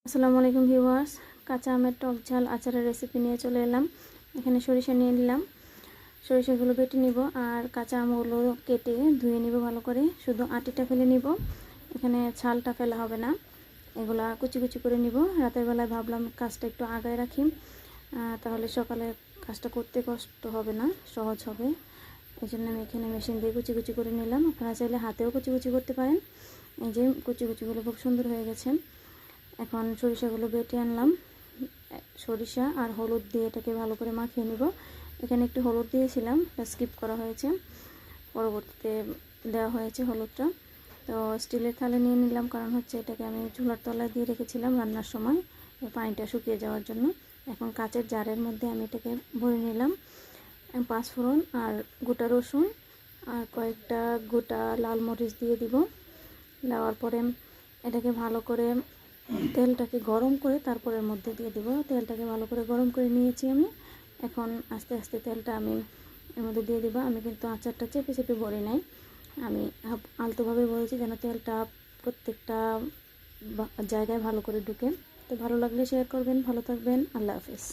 আসসালামু আলাইকুম ভিউয়ার্স, কাঁচা আমের টক ঝাল আচারের রেসিপি নিয়ে চলে এলাম। এখানে সরিষা নিয়ে নিলাম, সরিষাগুলো বেটে নিব আর কাঁচা আমগুলো কেটে ধুয়ে নিব ভালো করে, শুধু আটিটা ফেলে নিব, এখানে ছালটা ফেলা হবে না। এগুলা কুচি কুচি করে নিব। রাতের বেলায় ভাবলাম কাজটা একটু আগায় রাখি, তাহলে সকালে কাজটা করতে কষ্ট হবে না, সহজ হবে। এই জন্য আমি এখানে মেশিন দিয়ে কুচি কুচি করে নিলাম। আপনারা চাইলে হাতেও কুচি কুচি করতে পারেন। এই যে কুচি কুচিগুলো খুব সুন্দর হয়ে গেছে। এখন সরিষাগুলো বেটে আনলাম, সরিষা আর হলুদ দিয়ে এটাকে ভালো করে মাখিয়ে নিব। এখানে একটু হলুদ দিয়েছিলাম, স্কিপ করা হয়েছে, পরবর্তীতে দেওয়া হয়েছে হলুদটা। তো স্টিলের থালে নিয়ে নিলাম, কারণ হচ্ছে এটাকে আমি চুলার তলায় দিয়ে রেখেছিলাম রান্নার সময় পানিটা শুকিয়ে যাওয়ার জন্য। এখন কাচের জারের মধ্যে আমি এটাকে ভরে নিলাম। 5 ফোড়ন আর গোটা রসুন আর কয়েকটা গোটা লাল মরিচ দিয়ে দিব। দেওয়ার পরে এটাকে ভালো করে তেলটাকে গরম করে তারপরের মধ্যে দিয়ে দেবো। তেলটাকে ভালো করে গরম করে নিয়েছি আমি। এখন আস্তে আস্তে তেলটা আমি এর মধ্যে দিয়ে দেবো। আমি কিন্তু আচারটা চেপে চেপে ভরি নাই, আমি আলতোভাবে ভরেছি যেন তেলটা প্রত্যেকটা জায়গায় ভালো করে ঢুকে। তো ভালো লাগলে শেয়ার করবেন। ভালো থাকবেন। আল্লাহ হাফেজ।